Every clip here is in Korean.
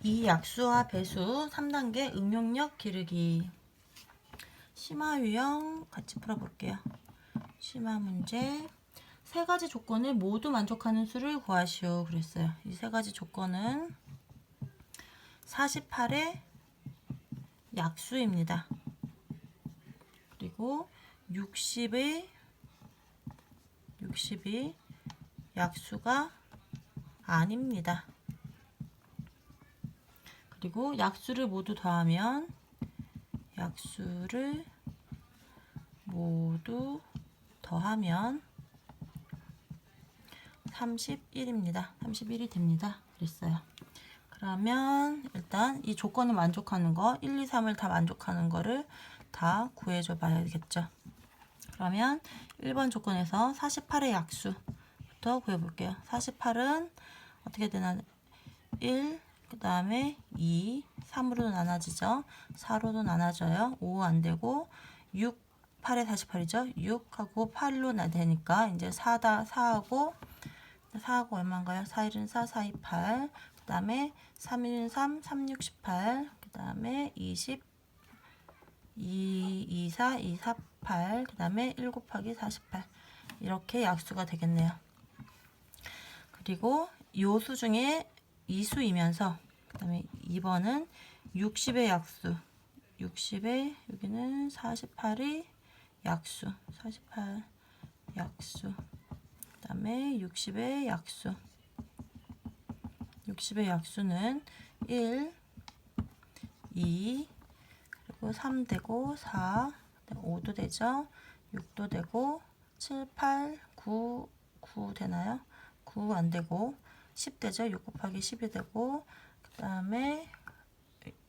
이 약수와 배수 3단계 응용력 기르기. 심화 유형 같이 풀어볼게요. 심화 문제. 세 가지 조건을 모두 만족하는 수를 구하시오. 그랬어요. 이 세 가지 조건은 48의 약수입니다. 그리고 60의 약수가 아닙니다. 그리고 약수를 모두 더하면 31입니다. 31이 됩니다. 그랬어요. 그러면 일단 이 조건을 만족하는 거 1, 2, 3을 다 만족하는 거를 다 구해줘 봐야겠죠. 그러면 1번 조건에서 48의 약수부터 구해볼게요. 48은 어떻게 되나 1, 그 다음에 2, 3으로 나눠지죠. 4로도 나눠져요. 5 안되고 6, 8에 48이죠. 6하고 8로 되니까 이제 4하고 얼마인가요? 4, 1은 4, 4, 2, 8. 그 다음에 3, 1은 3, 3, 6, 18. 그 다음에 20, 2, 2, 4, 2, 4, 8. 그 다음에 1 곱하기 48. 이렇게 약수가 되겠네요. 그리고 요수 중에 이수이면서 그 다음에 2번은 60의 약수. 60의 여기는 48의 약수. 48 약수. 그 다음에 60의 약수. 60의 약수는 1, 2, 그리고 3 되고 4, 5도 되죠. 6도 되고 7, 8, 9, 9 되나요? 9 안 되고 10 되죠. 6 곱하기 10이 되고 그 다음에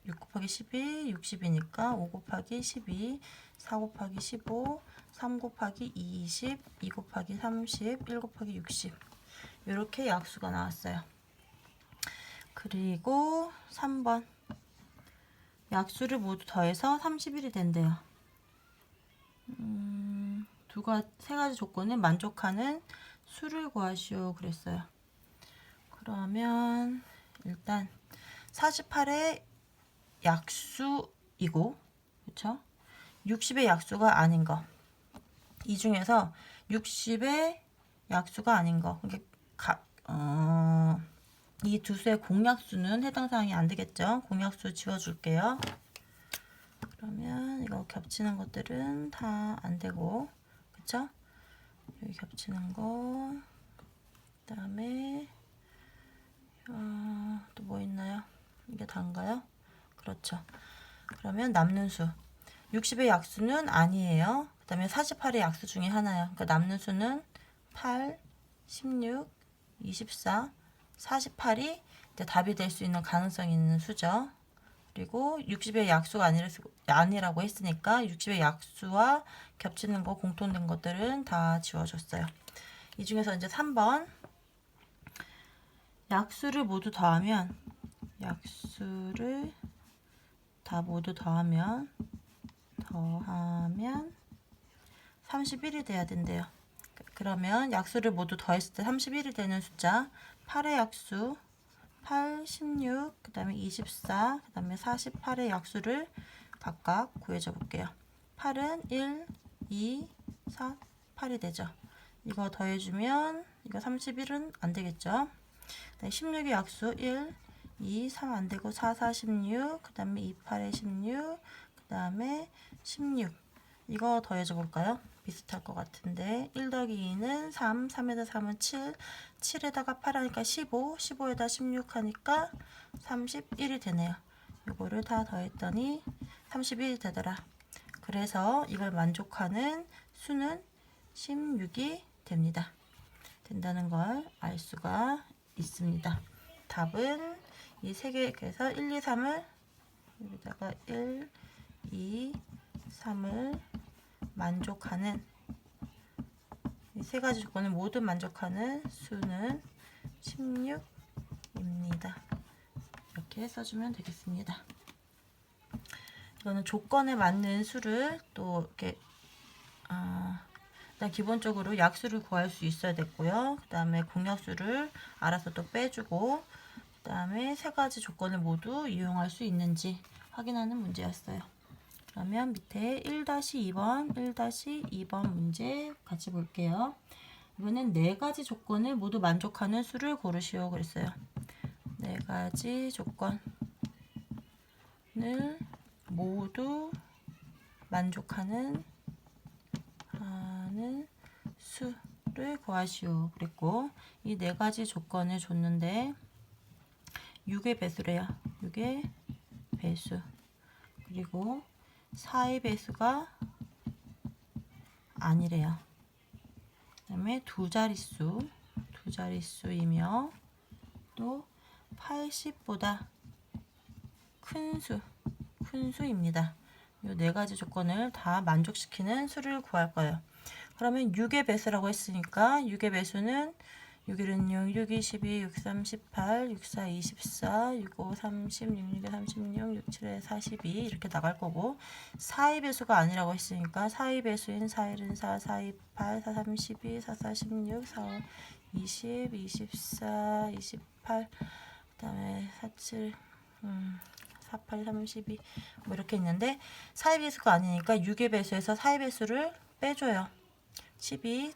6 곱하기 10이 60이니까 5 곱하기 12, 4 곱하기 15, 3 곱하기 20, 2 곱하기 30, 1 곱하기 60 이렇게 약수가 나왔어요. 그리고 3번 약수를 모두 더해서 31이 된대요. 세 가지 조건을 만족하는 수를 구하시오 그랬어요. 그러면 일단 48의 약수이고 그쵸? 60의 약수가 아닌 거. 이 중에서 60의 약수가 아닌 거. 이 두 수의 공약수는 해당 사항이 안 되겠죠? 공약수 지워줄게요. 그러면 이거 겹치는 것들은 다 안 되고, 그쵸? 여기 겹치는 거, 그 다음에 또 뭐 있나요? 이게 다인가요? 그렇죠. 그러면 남는 수 60의 약수는 아니에요. 그 다음에 48의 약수 중에 하나예요. 그러니까 남는 수는 8, 16, 24, 48이 답이 될 수 있는 가능성이 있는 수죠. 그리고 60의 약수가 아니라고 했으니까 60의 약수와 겹치는 거 공통된 것들은 다 지워줬어요. 이 중에서 이제 3번 약수를 모두 더하면 모두 더하면 31이 돼야 된대요. 그러면 약수를 모두 더했을 때 31이 되는 숫자 8의 약수 8, 16, 그 다음에 24, 그 다음에 48의 약수를 각각 구해줘 볼게요. 8은 1, 2, 4, 8이 되죠. 이거 더해주면 이거 31은 안 되겠죠. 16의 약수 1, 2, 3 안 되고 4, 4, 16, 그 다음에 2, 8에 16, 그 다음에 16. 이거 더해줘 볼까요? 비슷할 것 같은데 1 더하기 2는 3, 3에다 3은 7, 7에다가 8 하니까 15, 15에다 16 하니까 31이 되네요. 이거를 다 더했더니 31이 되더라. 그래서 이걸 만족하는 수는 16이 됩니다. 된다는 걸 알 수가 있습니다. 답은 이 세 개, 그래서 1, 2, 3을 여기다가 1, 2, 3을 만족하는 이 세 가지 조건을 모두 만족하는 수는 16입니다. 이렇게 써주면 되겠습니다. 이거는 조건에 맞는 수를 또 이렇게 일단 기본적으로 약수를 구할 수 있어야 됐고요. 그 다음에 공약수를 알아서 또 빼주고 그 다음에 세 가지 조건을 모두 이용할 수 있는지 확인하는 문제였어요. 그러면 밑에 1-2번, 1-2번 문제 같이 볼게요. 이번엔 네 가지 조건을 모두 만족하는 수를 고르시오 그랬어요. 네 가지 조건을 모두 만족하는 수를 구하시오 그랬고, 이 네 가지 조건을 줬는데 6의 배수래요. 6의 배수. 그리고 4의 배수가 아니래요. 그 다음에 두 자릿수이며 또 80보다 큰 수입니다. 이 네 가지 조건을 다 만족시키는 수를 구할 거예요. 그러면 6의 배수라고 했으니까 6의 배수는 6일은 6, 6, 22, 6, 3, 18, 6, 4, 24, 6, 5, 30, 6, 6, 36, 6, 7, 42 이렇게 나갈 거고, 4의 배수가 아니라고 했으니까 4의 배수인 4일은 4, 4, 28, 4, 3, 12, 4, 4, 16, 4, 5, 20, 24, 28, 그 다음에 4, 7, 4, 8, 32 뭐 이렇게 있는데 4의 배수가 아니니까 6의 배수에서 4의 배수를 빼줘요. 12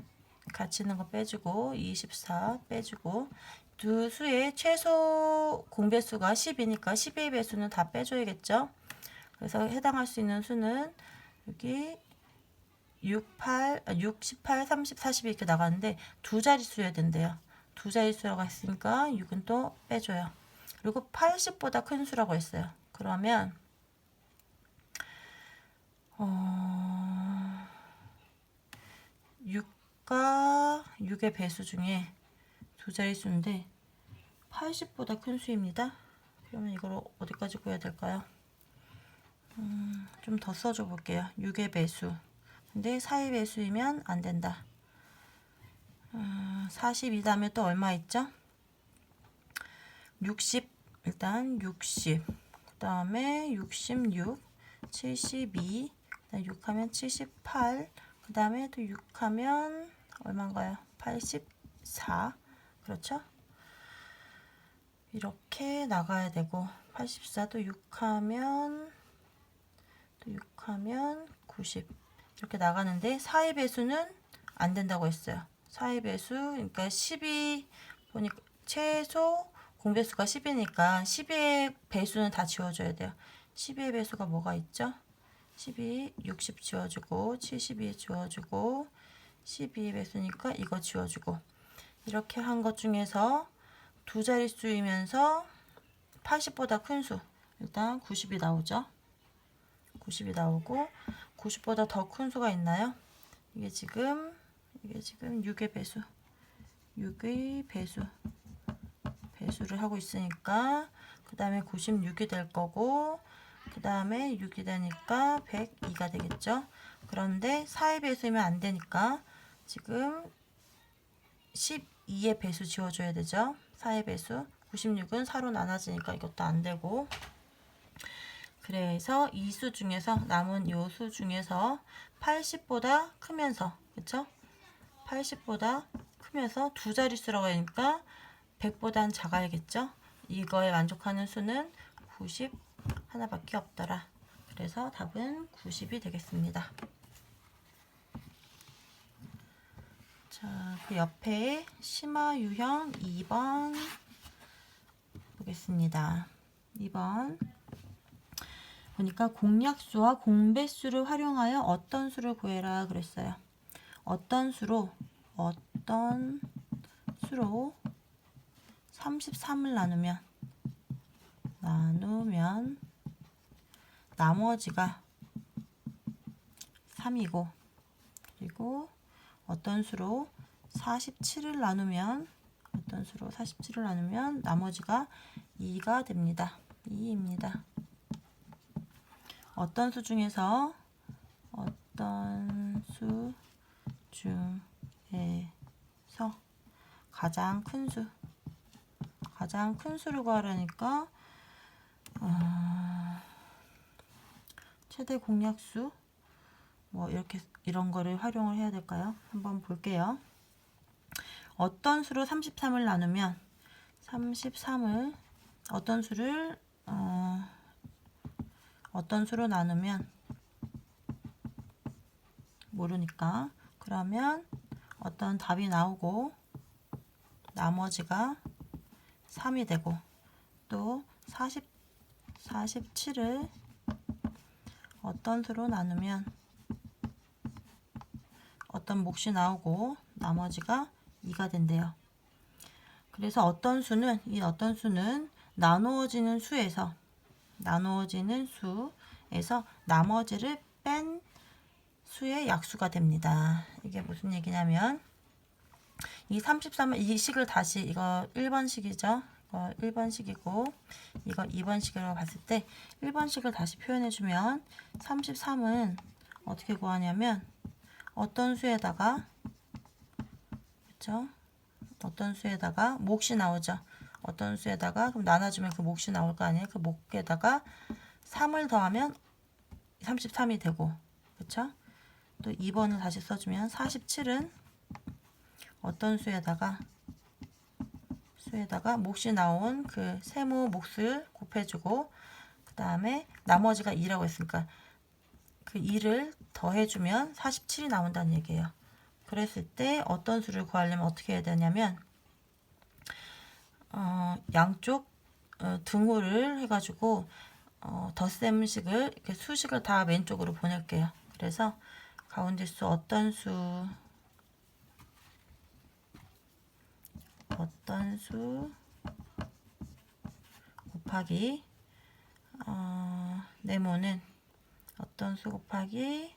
같이 있는 거 빼주고 24 빼주고, 두 수의 최소 공배수가 10이니까 10의 배수는 다 빼줘야겠죠. 그래서 해당할 수 있는 수는 여기 6, 18, 30, 40 이렇게 나가는데 두 자릿수여야 된대요. 두 자릿수라고 했으니까 6은 또 빼줘요. 그리고 80보다 큰 수라고 했어요. 그러면 6과 6의 배수 중에 두 자릿수인데 80보다 큰 수입니다. 그러면 이걸 어디까지 구해야 될까요? 좀 더 써줘 볼게요. 6의 배수. 근데 4의 배수이면 안 된다. 42 다음에 또 얼마 있죠? 60. 일단 60. 그 다음에 66, 72, 그다음에 6하면 78, 그 다음에 또 6하면 얼마인가요? 84. 그렇죠? 이렇게 나가야 되고, 84도 6하면 90 이렇게 나가는데 4의 배수는 안 된다고 했어요. 4의 배수, 그러니까 10이 보니까 최소 공배수가 10이니까 12의 배수는 다 지워줘야 돼요. 12의 배수가 뭐가 있죠? 12, 60 지워주고 72 지워주고 12의 배수니까 이거 지워주고, 이렇게 한 것 중에서 두 자릿수이면서 80보다 큰 수, 일단 90이 나오죠. 90이 나오고, 90보다 더 큰 수가 있나요? 이게 지금 6의 배수, 6의 배수를 하고 있으니까 그 다음에 96이 될 거고, 그 다음에 6이 되니까 102가 되겠죠. 그런데 4의 배수이면 안 되니까 지금 12의 배수 지워줘야 되죠. 4의 배수. 96은 4로 나눠지니까 이것도 안 되고, 그래서 이 수 중에서 남은 요 수 중에서 80보다 크면서, 그쵸? 80보다 크면서 두 자릿수라고 하니까 100보단 작아야겠죠? 이거에 만족하는 수는 90 하나밖에 없더라. 그래서 답은 90이 되겠습니다. 자, 그 옆에 심화 유형 2번 보겠습니다. 2번 보니까 공약수와 공배수를 활용하여 어떤 수를 구해라 그랬어요. 어떤 수로 33을 나누면 나머지가 3이고, 그리고 어떤 수로 47을 나누면 나머지가 2가 됩니다. 2입니다. 어떤 수 중에서 가장 큰 수를 구하라니까 최대 공약수 뭐 이런 거를 활용을 해야 될까요? 한번 볼게요. 어떤 수로 33을 나누면 33을 어떤 수를 어떤 수로 나누면 모르니까 그러면 어떤 답이 나오고 나머지가 3이 되고 또 47을 어떤 수로 나누면 어떤 몫이 나오고 나머지가 2가 된대요. 그래서 어떤 수는 나누어지는 수에서 나머지를 뺀 수의 약수가 됩니다. 이게 무슨 얘기냐면 이 33은 이 식을 다시 이거 1번식이죠. 이거 1번식이고 이거 2번식으로 봤을 때 1번식을 다시 표현해 주면 33은 어떻게 구하냐면 어떤 수에다가 그렇죠? 어떤 수에다가 몫이 나오죠. 어떤 수에다가 그럼 나눠주면 그 몫이 나올 거 아니에요. 그 몫에다가 3을 더하면 33이 되고 그렇죠? 또 2번을 다시 써주면 47은 어떤 수에다가 몫이 나온 그 세모 몫을 곱해주고 그 다음에 나머지가 2라고 했으니까 그 2를 더해주면 47이 나온다는 얘기예요. 그랬을 때 어떤 수를 구하려면 어떻게 해야 되냐면 양쪽 등호를 해가지고 덧셈식을 이렇게 수식을 다 왼쪽으로 보낼게요. 그래서 가운데 수 어떤 수 곱하기 네모는 어떤 수 곱하기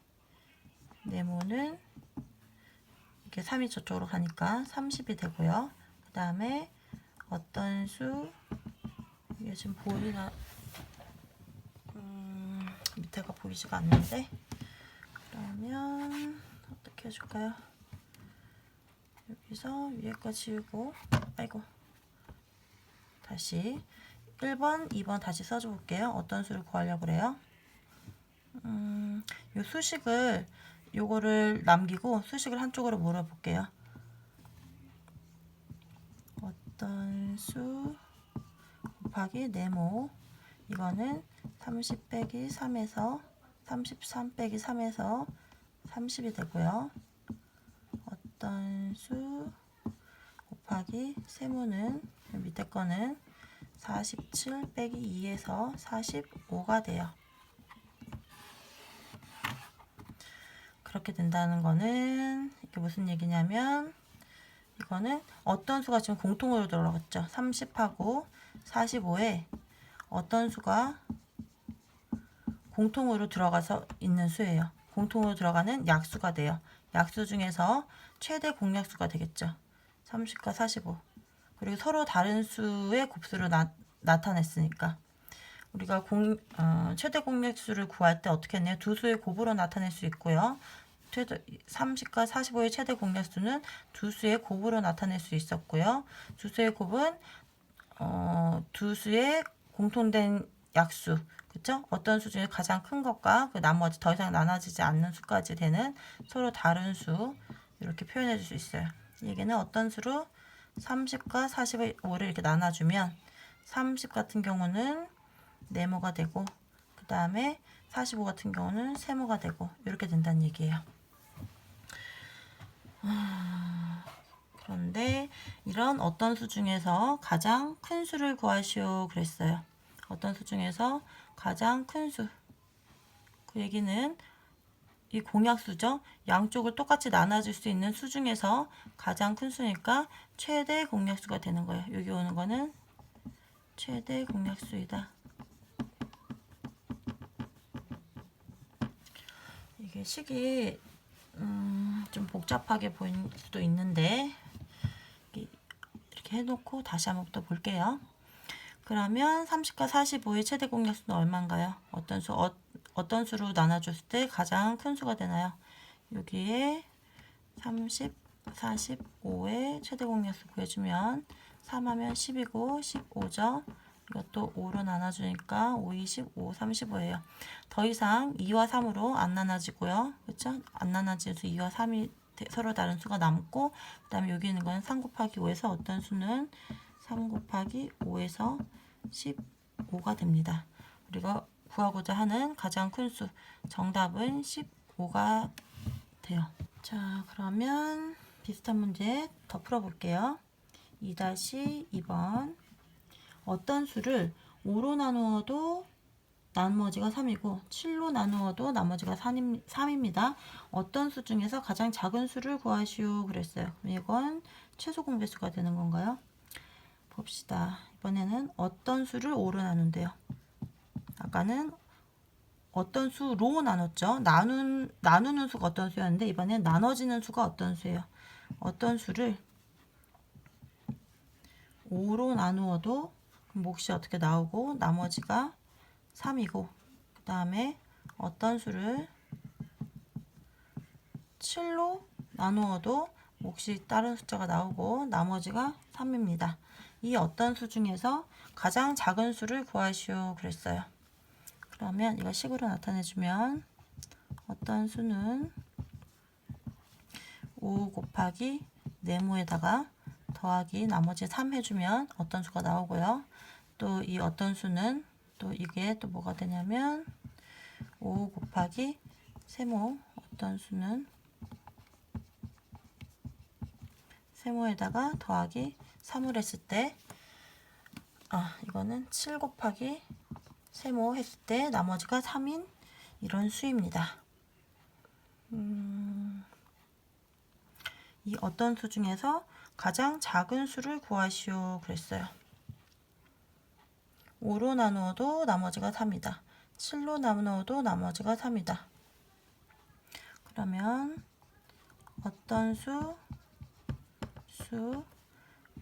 네모는 이렇게 3이 저쪽으로 가니까 30이 되고요. 그 다음에 어떤 수 이게 지금 보이나 밑에가 보이지가 않는데 그러면 어떻게 해줄까요? 여기서 위에 거 지우고 아이고 다시 1번, 2번 다시 써줘 볼게요. 어떤 수를 구하려고 그래요? 요 수식을 요거를 남기고 수식을 한쪽으로 몰아볼게요. 어떤 수 곱하기 네모 이거는 30 빼기 3에서 33 빼기 3에서 30이 되고요. 어떤 수 곱하기 세모는 밑에 거는 47 빼기 2에서 45가 돼요. 그렇게 된다는 거는 이게 무슨 얘기냐면 이거는 어떤 수가 지금 공통으로 들어갔죠. 30하고 45에 어떤 수가 공통으로 들어가서 있는 수예요. 공통으로 들어가는 약수가 돼요. 약수 중에서 최대 공약수가 되겠죠. 30과 45. 그리고 서로 다른 수의 곱수를 나타냈으니까 우리가 최대 공약수를 구할 때 어떻게 했나요? 두 수의 곱으로 나타낼 수 있고요. 30과 45의 최대 공약수는 두 수의 곱으로 나타낼 수 있었고요. 두 수의 곱은 두 수의 공통된 약수, 그렇죠? 어떤 수 중에 가장 큰 것과 그 나머지 더 이상 나눠지지 않는 수까지 되는 서로 다른 수 이렇게 표현해 줄 수 있어요. 얘기는 어떤 수로 30과 45를 이렇게 나눠주면 30 같은 경우는 네모가 되고 그 다음에 45 같은 경우는 세모가 되고 이렇게 된다는 얘기예요. 그런데 이런 어떤 수 중에서 가장 큰 수를 구하시오 그랬어요. 어떤 수 중에서 가장 큰 수. 그 얘기는 이 공약수죠. 양쪽을 똑같이 나눠줄 수 있는 수 중에서 가장 큰 수니까 최대 공약수가 되는 거예요. 여기 오는 거는 최대 공약수이다. 이게 식이 좀 복잡하게 보일 수도 있는데 이렇게 해놓고 다시 한번 또 볼게요. 그러면 30과 45의 최대 공약수는 얼마인가요? 어떤 수로 나눠줬을 때 가장 큰 수가 되나요? 여기에 30, 45의 최대 공약수 구해주면 3하면 10이고 15죠. 이것도 5로 나눠주니까 5, 20, 5, 35예요. 더 이상 2와 3으로 안 나눠지고요. 그렇죠? 안 나눠져서 2와 3이 서로 다른 수가 남고 그 다음에 여기 있는 건 3 곱하기 5에서 어떤 수는 3 곱하기 5에서 15가 됩니다. 우리가 구하고자 하는 가장 큰 수, 정답은 15가 돼요. 자, 그러면 비슷한 문제 더 풀어볼게요. 2-2번. 어떤 수를 5로 나누어도 나머지가 3이고 7로 나누어도 나머지가 3입니다. 어떤 수 중에서 가장 작은 수를 구하시오 그랬어요. 이건 최소 공배수가 되는 건가요? 봅시다. 이번에는 어떤 수를 5로 나눈대요. 아까는 어떤 수로 나눴죠. 나누는 수가 어떤 수였는데 이번엔 나눠지는 수가 어떤 수예요. 어떤 수를 5로 나누어도 몫이 어떻게 나오고 나머지가 3이고 그 다음에 어떤 수를 7로 나누어도 몫이 다른 숫자가 나오고 나머지가 3입니다. 이 어떤 수 중에서 가장 작은 수를 구하시오 그랬어요. 그러면 이거 식으로 나타내주면 어떤 수는 5 곱하기 네모에다가 더하기 나머지 3 해주면 어떤 수가 나오고요. 또 이 어떤 수는 또 이게 또 뭐가 되냐면 5 곱하기 세모 어떤 수는 세모에다가 더하기 3을 했을 때 이거는 7 곱하기 세모 했을 때 나머지가 3인 이런 수입니다. 이 어떤 수 중에서 가장 작은 수를 구하시오 그랬어요. 5로 나누어도 나머지가 3이다. 7로 나누어도 나머지가 3이다. 그러면 어떤 수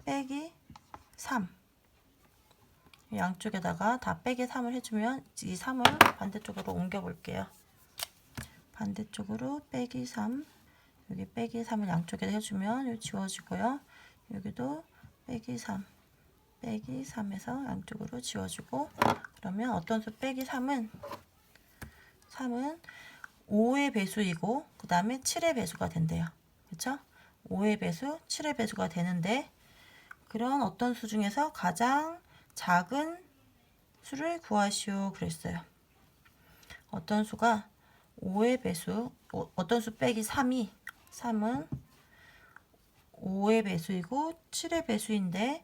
빼기 3 양쪽에다가 다 빼기 3을 해주면 이 3을 반대쪽으로 옮겨 볼게요. 반대쪽으로 빼기 3 여기 빼기 3을 양쪽에 해주면 여기 지워지고요. 여기도 빼기 3 빼기 3에서 양쪽으로 지워주고 그러면 어떤 수 빼기 3은 5의 배수이고 그 다음에 7의 배수가 된대요. 그쵸? 5의 배수, 7의 배수가 되는데 그런 어떤 수 중에서 가장 작은 수를 구하시오 그랬어요. 어떤 수가 5의 배수, 어떤 수 빼기 3은 5의 배수이고 7의 배수인데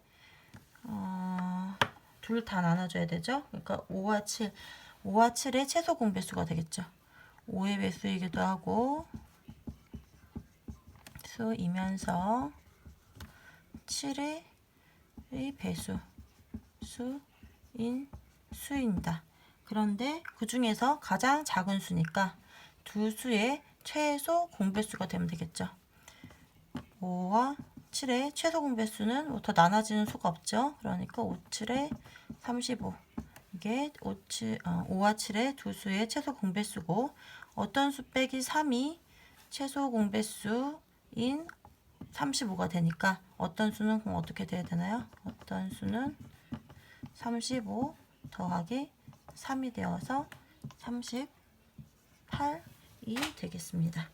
둘 다 나눠줘야 되죠. 그러니까 5와 7의 최소 공배수가 되겠죠. 5의 배수이기도 하고 수이면서 7의 배수 수입니다. 그런데 그 중에서 가장 작은 수니까 두 수의 최소 공배수가 되면 되겠죠. 5와 7의 최소 공배수는 더 나눠지는 수가 없죠. 그러니까 5, 7의 35 이게 5와 7의 두 수의 최소 공배수고 어떤 수 빼기 3이 최소 공배수인 35가 되니까 어떤 수는 그럼 어떻게 돼야 되나요? 어떤 수는 35 더하기 3이 되어서 38이 되겠습니다.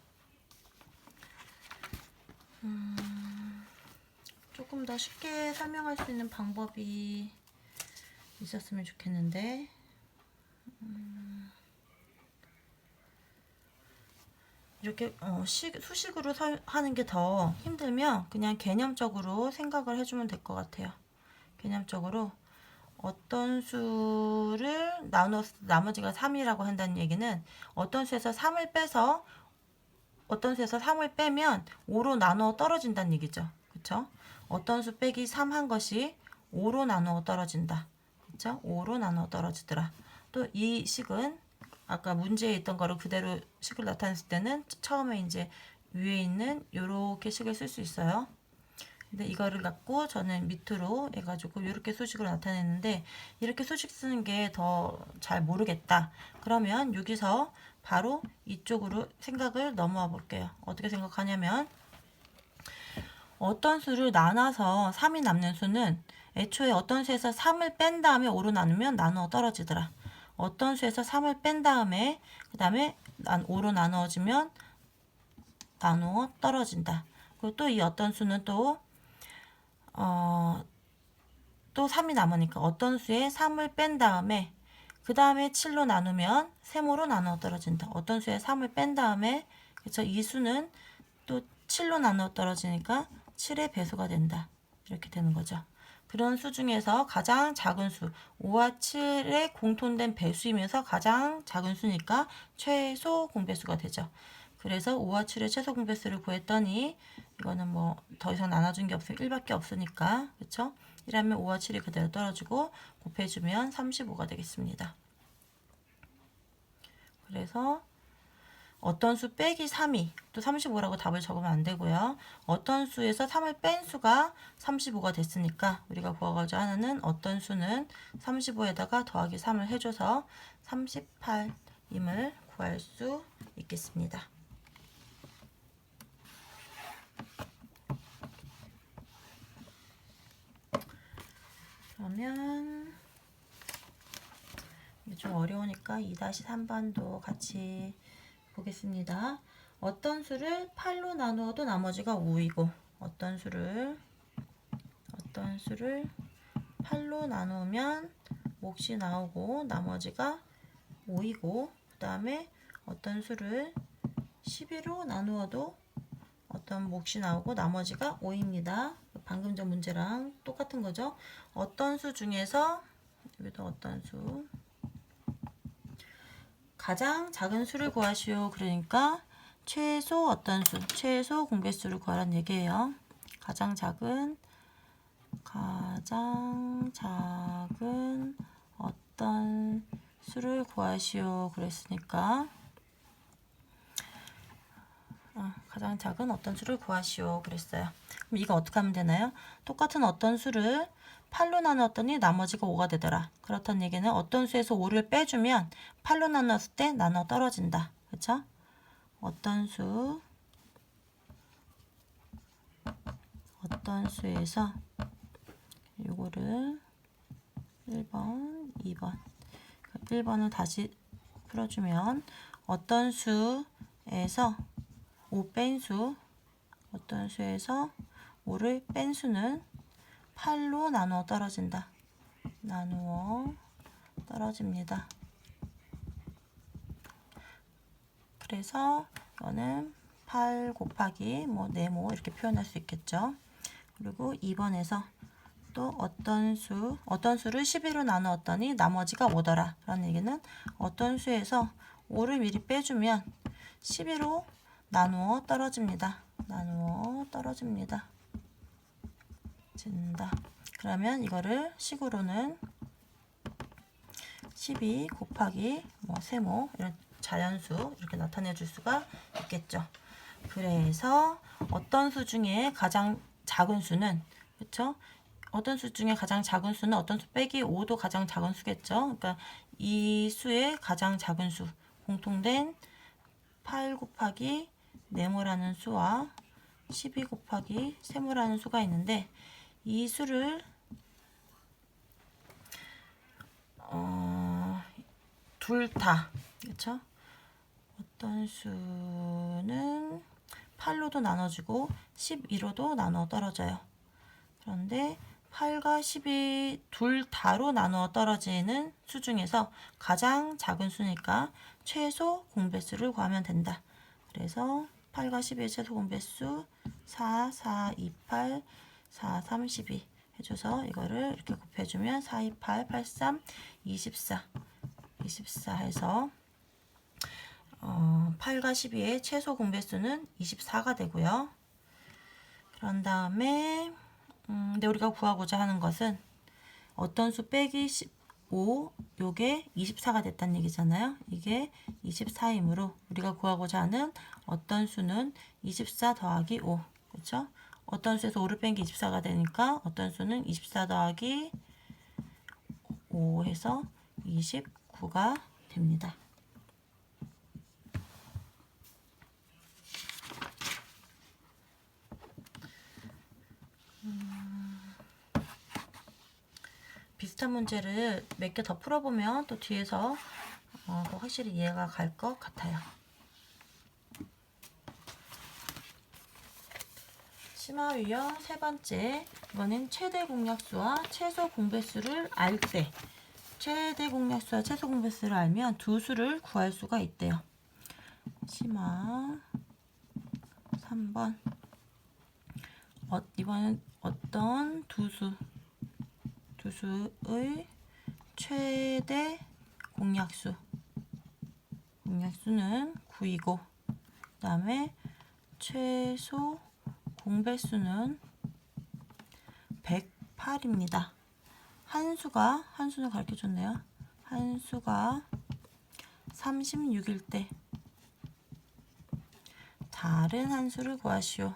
조금 더 쉽게 설명할 수 있는 방법이 있었으면 좋겠는데 이렇게 수식으로 하는 게 더 힘들면 그냥 개념적으로 생각을 해주면 될 것 같아요. 개념적으로 어떤 수를 나눠서 나머지가 3이라고 한다는 얘기는 어떤 수에서 3을 빼서 어떤 수에서 3을 빼면 5로 나누어 떨어진다는 얘기죠. 그쵸? 어떤 수 빼기 3 한 것이 5로 나누어 떨어진다. 그쵸? 5로 나누어 떨어지더라. 또 이 식은 아까 문제에 있던 거를 그대로 식을 나타냈을 때는 처음에 이제 위에 있는 요렇게 식을 쓸 수 있어요. 근데 이거를 갖고 저는 밑으로 해가지고 이렇게 수식으로 나타냈는데 이렇게 수식 쓰는 게 더 잘 모르겠다. 그러면 여기서 바로 이쪽으로 생각을 넘어와 볼게요. 어떻게 생각하냐면 어떤 수를 나눠서 3이 남는 수는 애초에 어떤 수에서 3을 뺀 다음에 5로 나누면 나누어 떨어지더라. 어떤 수에서 3을 뺀 다음에 그 다음에 5로 나누어지면 나누어 떨어진다. 그리고 또 이 어떤 수는 또 또 3이 남으니까 어떤 수에 3을 뺀 다음에 그 다음에 7로 나누면 세모로 나누어 떨어진다. 어떤 수에 3을 뺀 다음에 그쵸? 이 수는 또 7로 나누어 떨어지니까 7의 배수가 된다. 이렇게 되는 거죠. 그런 수 중에서 가장 작은 수 5와 7의 공통된 배수이면서 가장 작은 수니까 최소 공배수가 되죠. 그래서 5와 7의 최소 공배수를 구했더니 이거는 뭐 더 이상 나눠준 게 없으면 1밖에 없으니까 그쵸? 1하면 5와 7이 그대로 떨어지고 곱해주면 35가 되겠습니다. 그래서 어떤 수 빼기 3이 또 35라고 답을 적으면 안 되고요. 어떤 수에서 3을 뺀 수가 35가 됐으니까 우리가 구하고자 하는 어떤 수는 35에다가 더하기 3을 해줘서 38임을 구할 수 있겠습니다. 그러면 좀 어려우니까 2-3번도 같이 보겠습니다. 어떤 수를 8로 나누어도 나머지가 5이고 어떤 수를 8로 나누면 몫이 나오고 나머지가 5이고 그 다음에 어떤 수를 12로 나누어도 어떤 몫이 나오고 나머지가 5입니다. 방금 전 문제랑 똑같은 거죠. 어떤 수 중에서 여기도 어떤 수 가장 작은 수를 구하시오. 그러니까 최소 어떤 수, 최소 공배수를 구하라는 얘기예요. 가장 작은 어떤 수를 구하시오. 그랬으니까 가장 작은 어떤 수를 구하시오. 그랬어요. 그럼 이거 어떻게 하면 되나요? 똑같은 어떤 수를 8로 나누었더니 나머지가 5가 되더라. 그렇다는 얘기는 어떤 수에서 5를 빼주면 8로 나누었을 때 나눠 떨어진다. 그쵸? 어떤 수에서 요거를 1번, 2번 1번을 다시 풀어주면 어떤 수에서 5 뺀 수 어떤 수에서 5를 뺀 수는 8로 나누어 떨어진다. 나누어 떨어집니다. 그래서 이거는 8 곱하기 네모 이렇게 표현할 수 있겠죠. 그리고 2번에서 또 어떤 수를 12로 나누었더니 나머지가 5더라. 라는 얘기는 어떤 수에서 5를 미리 빼주면 12로 나누어 떨어집니다. 나누어 떨어집니다. 진다. 그러면 이거를 식으로는 12 곱하기 세모 이런 자연수 이렇게 나타내 줄 수가 있겠죠. 그래서 어떤 수 중에 가장 작은 수는 그렇죠? 어떤 수 중에 가장 작은 수는 어떤 수 빼기 5도 가장 작은 수겠죠. 그러니까 이 수의 가장 작은 수 공통된 8 곱하기 네모라는 수와 12 곱하기 세모라는 수가 있는데 이 수를 둘 다 그렇죠? 어떤 수는 8로도 나눠지고 12로도 나누어 떨어져요. 그런데 8과 10이 둘 다로 나누어 떨어지는 수 중에서 가장 작은 수니까 최소 공배수를 구하면 된다. 그래서 8과 12의 최소 공배수 4, 4, 2, 8, 4, 3, 12 해줘서 이거를 이렇게 곱해주면 4, 2, 8, 8, 3, 24 해서 8과 12의 최소 공배수는 24가 되고요. 그런 다음에 근데 우리가 구하고자 하는 것은 어떤 수 빼기 15 요게 24가 됐다는 얘기잖아요. 이게 24이므로 우리가 구하고자 하는 어떤 수는 24 더하기 5 그렇죠? 어떤 수에서 5를 뺀 게 24가 되니까 어떤 수는 24 더하기 5 해서 29가 됩니다. 비슷한 문제를 몇 개 더 풀어보면 또 뒤에서 확실히 이해가 갈 것 같아요. 심화 유형 세 번째, 이거는 최대 공약수와 최소 공배수를 알 때, 최대 공약수와 최소 공배수를 알면 두 수를 구할 수가 있대요. 심화 3번. 이번엔 어떤 두 수의 최대 공약수는 9이고, 그 다음에 최소 공배수는 108입니다. 한수는 가르쳐줬네요. 한수가 36일 때 다른 한수를 구하시오.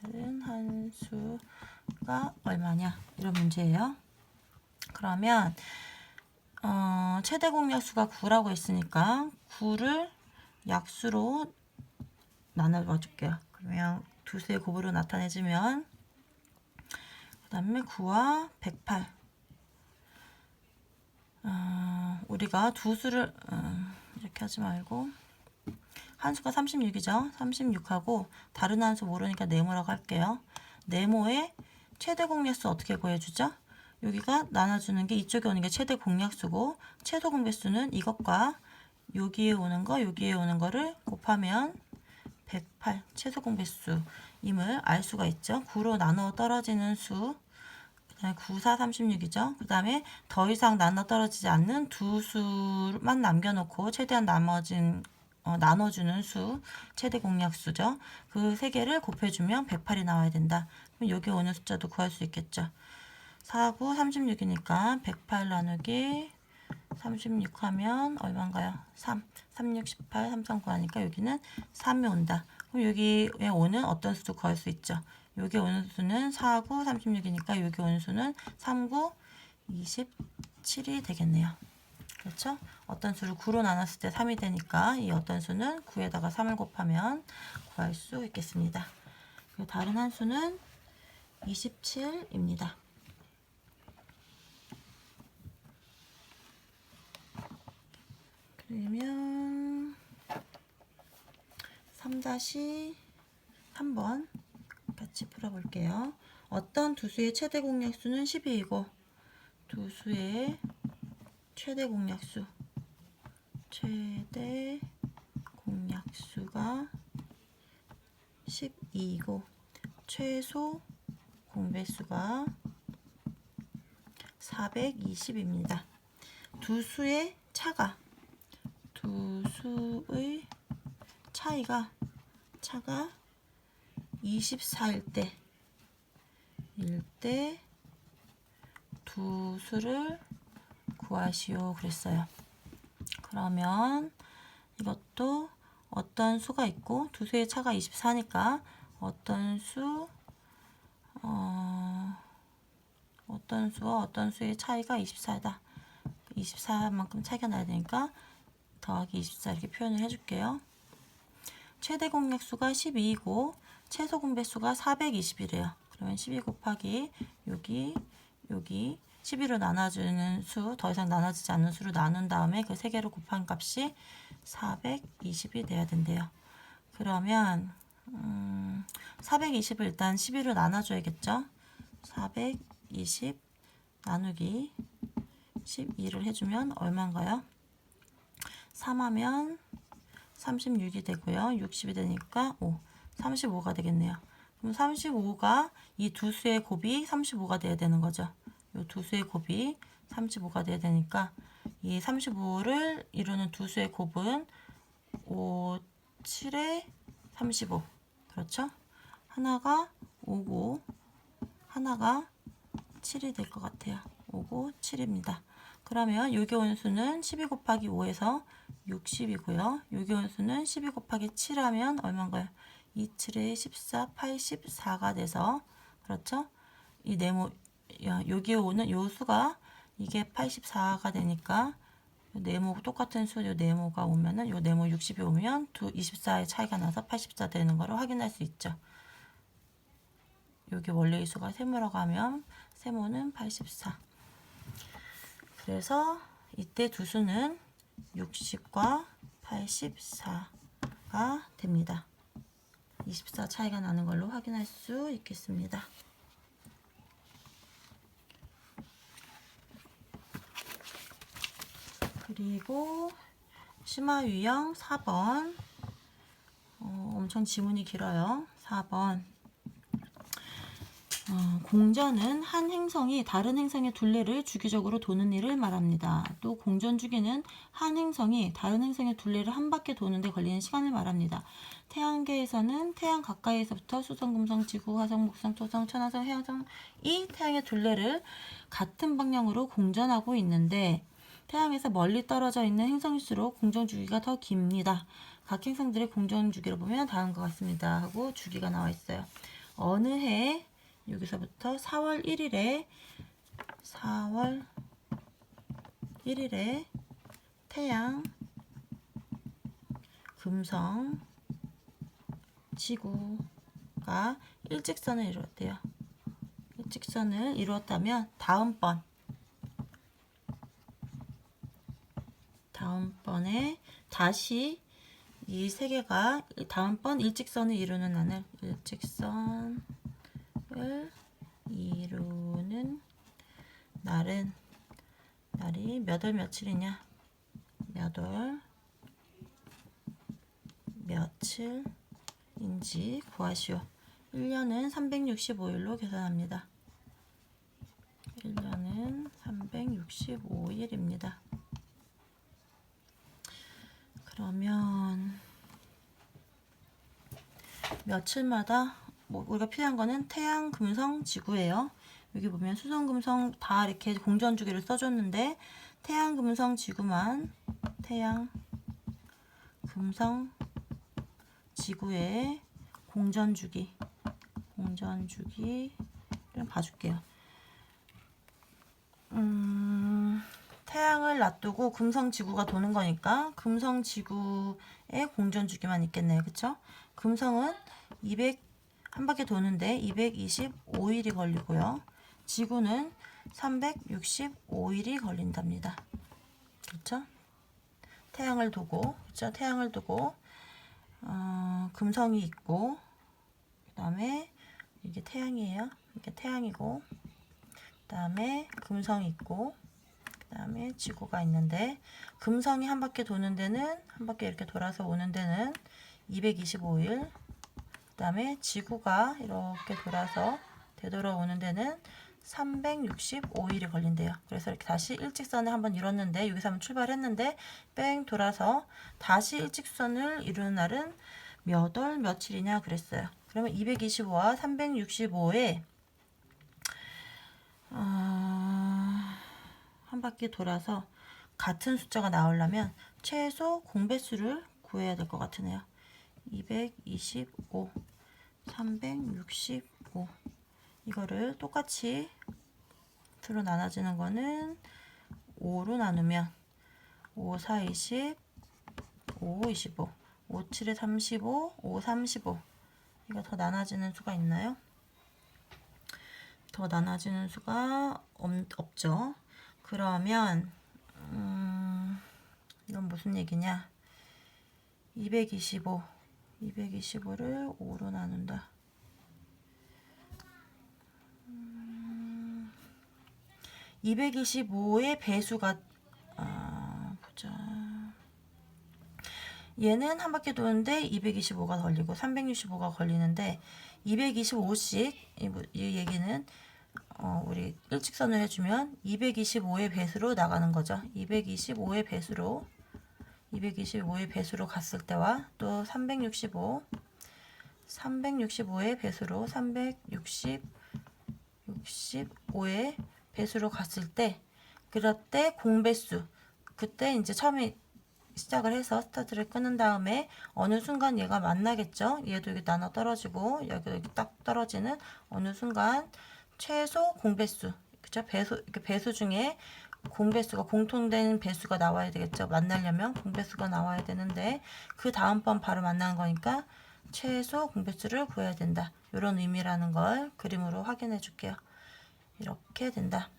다른 한수가 얼마냐? 이런 문제예요. 그러면 최대 공약수가 9라고 했으니까 9를 약수로 나눠봐 줄게요. 그러면 두 수의 곱으로 나타내주면, 그 다음에 9와 108. 우리가 두 수를 이렇게 하지 말고 한수가 36이죠. 36하고 다른 한수 모르니까 네모라고 할게요. 네모의 최대 공약수 어떻게 구해주죠? 여기가 나눠주는 게, 이쪽에 오는 게 최대 공약수고, 최소 공배수는 이것과 여기에 오는 거를 곱하면 108 최소 공배수임을 알 수가 있죠. 9로 나눠 떨어지는 수, 그 다음에 9, 4, 36이죠. 그 다음에 더 이상 나눠 떨어지지 않는 두 수만 남겨놓고 최대한 나눠주는 수, 최대 공약수죠. 그 세 개를 곱해주면 108이 나와야 된다. 그럼 여기 오는 숫자도 구할 수 있겠죠. 4, 9, 36이니까 108 나누기 36 하면 얼마인가요? 3, 3, 6, 18, 3, 3, 9 하니까 여기는 3이 온다. 그럼 여기에 오는 어떤 수도 구할 수 있죠. 여기 오는 수는 4, 9, 36이니까 여기 오는 수는 3, 9, 27이 되겠네요. 그렇죠? 어떤 수를 9로 나눴을 때 3이 되니까 이 어떤 수는 9에다가 3을 곱하면 구할 수 있겠습니다. 그리고 다른 한 수는 27입니다. 그러면 3-3번 같이 풀어볼게요. 어떤 두 수의 최대 공약수는 12이고 두 수의 최대 공약수가 12이고 최소 공배수가 420입니다. 두 수의 차이가 24일 때 두 수를 구하시오 그랬어요. 그러면 이것도 어떤 수가 있고 두 수의 차가 24니까 어떤 수와 어떤 수의 차이가 24다. 24만큼 차이가 나야 되니까 더하기 24 이렇게 표현을 해줄게요. 최대 공약수가 12이고 최소 공배수가 420이래요. 그러면 12 곱하기 여기 12로 나눠주는 수, 더 이상 나눠지지 않는 수로 나눈 다음에 그 세 개로 곱한 값이 420이 돼야 된대요. 그러면 420을 일단 12로 나눠줘야겠죠. 420 나누기 12를 해주면 얼마인가요? 3하면 36이 되고요. 60이 되니까 35가 되겠네요. 그럼 35가 이 두 수의 곱이 35가 돼야 되는 거죠. 이 두 수의 곱이 35가 돼야 되니까 이 35를 이루는 두 수의 곱은 5, 7에 35. 그렇죠? 하나가 5고 하나가 7이 될 것 같아요. 5고 7입니다. 그러면 여기 온 수는 12 곱하기 5에서 60이고요. 여기 온 수는 12 곱하기 7 하면 얼마인가요? 2, 7에 14, 84가 돼서, 그렇죠? 이 네모, 여기에 오는 요 수가 이게 84가 되니까 네모 똑같은 수, 요 네모가 오면은 요 네모 60이 오면 24의 차이가 나서 84 되는 거를 확인할 수 있죠. 여기 원래의 수가 세모라고 하면 세모는 84. 그래서 이때 두 수는 60과 84가 됩니다. 24 차이가 나는 걸로 확인할 수 있겠습니다. 그리고 심화 유형 4번. 엄청 지문이 길어요. 4번. 공전은 한 행성이 다른 행성의 둘레를 주기적으로 도는 일을 말합니다. 또 공전 주기는 한 행성이 다른 행성의 둘레를 한 바퀴 도는데 걸리는 시간을 말합니다. 태양계에서는 태양 가까이에서부터 수성, 금성, 지구, 화성, 목성, 토성, 천화성, 해왕성이 태양의 둘레를 같은 방향으로 공전하고 있는데 태양에서 멀리 떨어져 있는 행성일수록 공전 주기가 더 깁니다. 각 행성들의 공전 주기를 보면 다음과 같습니다. 하고 주기가 나와 있어요. 어느 해 여기서부터 4월 1일에 태양, 금성, 지구가 일직선을 이루었대요. 일직선을 이루었다면 다음번에 다시 이 세 개가 다음번 일직선을 이루는 날이 몇 월 며칠이냐? 몇 월 며칠인지 구하시오. 1년은 365일로 계산합니다. 1년은 365일입니다. 그러면 며칠마다 우리가 필요한 거는 태양, 금성, 지구예요. 여기 보면 수성, 금성 다 이렇게 공전 주기를 써줬는데 태양, 금성, 지구만 태양, 금성, 지구의 공전 주기를 봐줄게요. 태양을 놔두고 금성, 지구가 도는 거니까 금성, 지구의 공전 주기만 있겠네요. 그쵸? 금성은 한 바퀴 도는데 225일이 걸리고요. 지구는 365일이 걸린답니다. 그렇죠? 태양을 두고 금성이 있고 그 다음에 이게 태양이에요. 이게 태양이고 그 다음에 금성이 있고 그 다음에 지구가 있는데 금성이 한 바퀴 도는 데는 한 바퀴 이렇게 돌아서 오는 데는 225일 그 다음에 지구가 이렇게 돌아서 되돌아오는 데는 365일이 걸린대요. 그래서 이렇게 다시 일직선을 한번 이뤘는데 여기서 한번 출발했는데 뺑 돌아서 다시 일직선을 이루는 날은 몇 월 며칠이냐 그랬어요. 그러면 225와 365에 한 바퀴 돌아서 같은 숫자가 나오려면 최소 공배수를 구해야 될 것 같으네요. 225, 365 이거를 똑같이 밑으로 나눠지는 거는 5로 나누면 5, 4, 20, 5, 25 5, 7에 35, 5, 35 이거 더 나눠지는 수가 있나요? 더 나눠지는 수가 없죠. 그러면 이건 무슨 얘기냐? 225를 5로 나눈다. 225의 배수가 보자. 얘는 한 바퀴 도는데 225가 걸리고 365가 걸리는데 225씩 이 얘기는 우리 일직선을 해주면 225의 배수로 나가는 거죠. 225의 배수로 갔을 때와 또 365의 배수로 365의 배수로 갔을 때 그럴 때 공배수 그때 이제 처음에 시작을 해서 스타트를 끊은 다음에 어느 순간 얘가 만나겠죠. 얘도 이렇게 나눠 떨어지고 여기도 이렇게 딱 떨어지는 어느 순간 최소 공배수 그죠? 배수 중에 공배수가 공통된 배수가 나와야 되겠죠. 만나려면 공배수가 나와야 되는데 그 다음번 바로 만나는 거니까 최소 공배수를 구해야 된다. 이런 의미라는 걸 그림으로 확인해 줄게요. 이렇게 된다.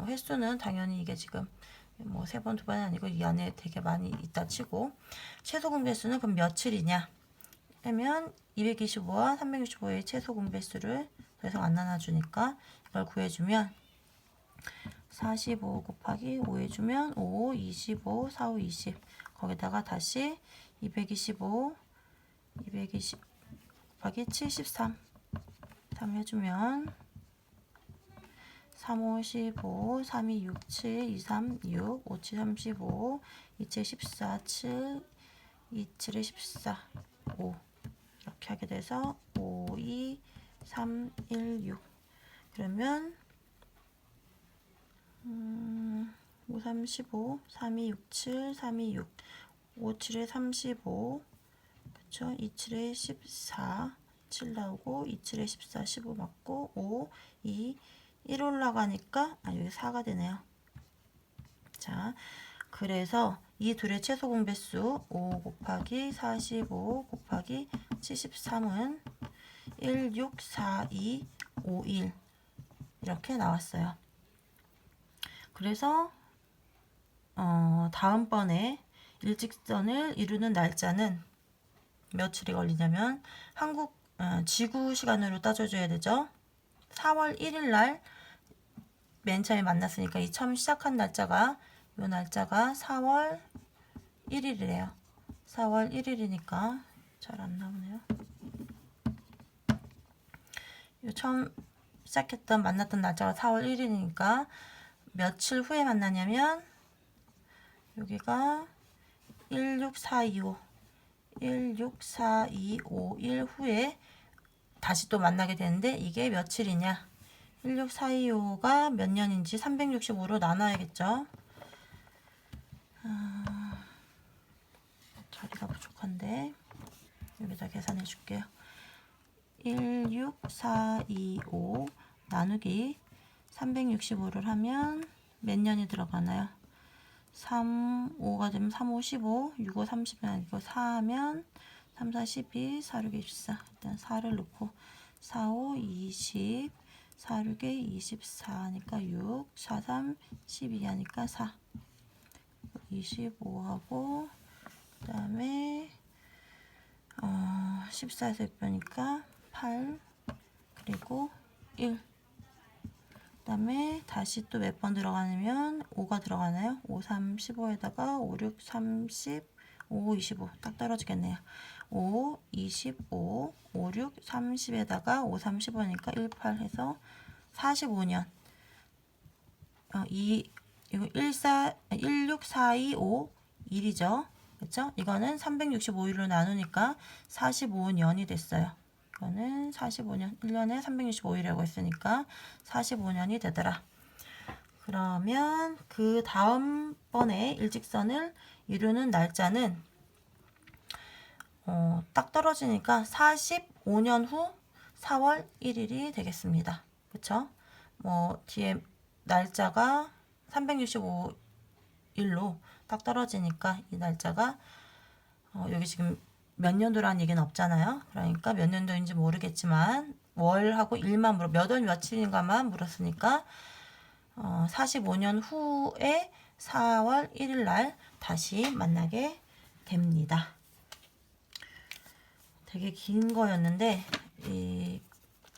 횟수는 당연히 이게 지금 뭐 3번, 2번이 아니고 이 안에 되게 많이 있다 치고 최소 공배수는 그럼 며칠이냐? 하면 225와 365의 최소 공배수를 더 이상 안 나눠주니까 이걸 구해주면 45 곱하기 5 해주면 5, 25, 4, 5, 20 거기다가 다시 220 곱하기 73 3 해주면 3, 5, 15, 3, 2, 6, 7, 2, 3, 6, 5, 7, 35, 2, 7, 14, 7, 2, 7에 14, 5 이렇게 하게 돼서 5, 2, 3, 1, 6 그러면 5, 3, 15, 3, 2, 6, 7, 3, 2, 6 5, 7에 35 그쵸? 2, 7에 14 7 나오고 2, 7에 14, 15 맞고 5, 2, 1 올라가니까 여기 4가 되네요. 자, 그래서 이 둘의 최소 공배수 5 곱하기 45 곱하기 73은 1, 6, 4, 2, 5, 1 이렇게 나왔어요. 그래서 다음번에 일직선을 이루는 날짜는 며칠이 걸리냐면 한국 지구 시간으로 따져줘야 되죠. 4월 1일 날 맨 처음에 만났으니까 이 처음 시작한 날짜가 이 날짜가 4월 1일이래요. 4월 1일이니까 잘 안 나오네요. 이 처음 시작했던 만났던 날짜가 4월 1일이니까 며칠 후에 만나냐면 여기가 16425 16425일 후에 다시 또 만나게 되는데 이게 며칠이냐 16425가 몇 년인지 365로 나눠야겠죠. 자리가 부족한데 여기다 계산해 줄게요. 16425 나누기 365를 하면 몇 년이 들어가나요? 3, 5가 되면 3, 5, 15, 6, 5, 30이 아니고 4 하면 3, 4, 12, 4, 6, 24 일단 4를 넣고 4, 5, 20 4, 6에 24 하니까 6 4, 3, 12 하니까 4 25하고 그 다음에 14에서 6 빼니까 8 그리고 1 그 다음에 다시 또 몇 번 들어가냐면 5가 들어가나요? 5, 3, 15에다가 5, 6, 30 5, 25 딱 떨어지겠네요. 5, 25, 5, 6, 30에다가 5, 3, 15니까 1, 8 해서 45년 이거 16425 1이죠. 그렇죠? 이거는 365일로 나누니까 45년이 됐어요. 이거는 45년 1년에 365일이라고 했으니까 45년이 되더라. 그러면 그 다음번에 일직선을 이루는 날짜는 딱 떨어지니까 45년 후 4월 1일이 되겠습니다. 그쵸? 뭐 뒤에 날짜가 365일로 딱 떨어지니까 이 날짜가 여기 지금 몇 년도라는 얘기는 없잖아요. 그러니까 몇 년도인지 모르겠지만 월하고 일만 몇 월 며칠인가만 물었으니까 45년 후에 4월 1일 날 다시 만나게 됩니다. 되게 긴 거였는데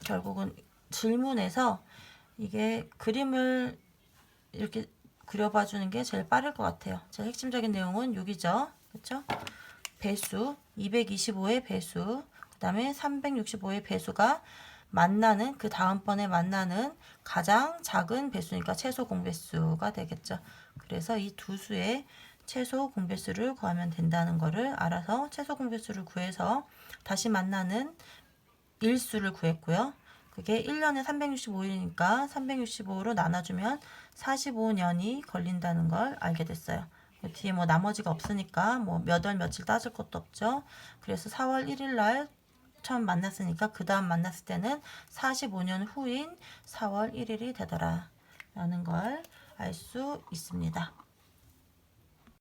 결국은 질문에서 이게 그림을 이렇게 그려봐 주는 게 제일 빠를 것 같아요. 제일 핵심적인 내용은 여기죠. 그렇죠? 배수 225의 배수 그 다음에 365의 배수가 만나는 그 다음번에 만나는 가장 작은 배수니까 최소 공배수가 되겠죠. 그래서 이 두 수의 최소 공배수를 구하면 된다는 거를 알아서 최소 공배수를 구해서 다시 만나는 일수를 구했고요. 그게 1년에 365일이니까 365로 나눠주면 45년이 걸린다는 걸 알게 됐어요. 뒤에 뭐 나머지가 없으니까 뭐 몇 월 며칠 따질 것도 없죠. 그래서 4월 1일 날 처음 만났으니까 그 다음 만났을 때는 45년 후인 4월 1일이 되더라 라는 걸 알 수 있습니다.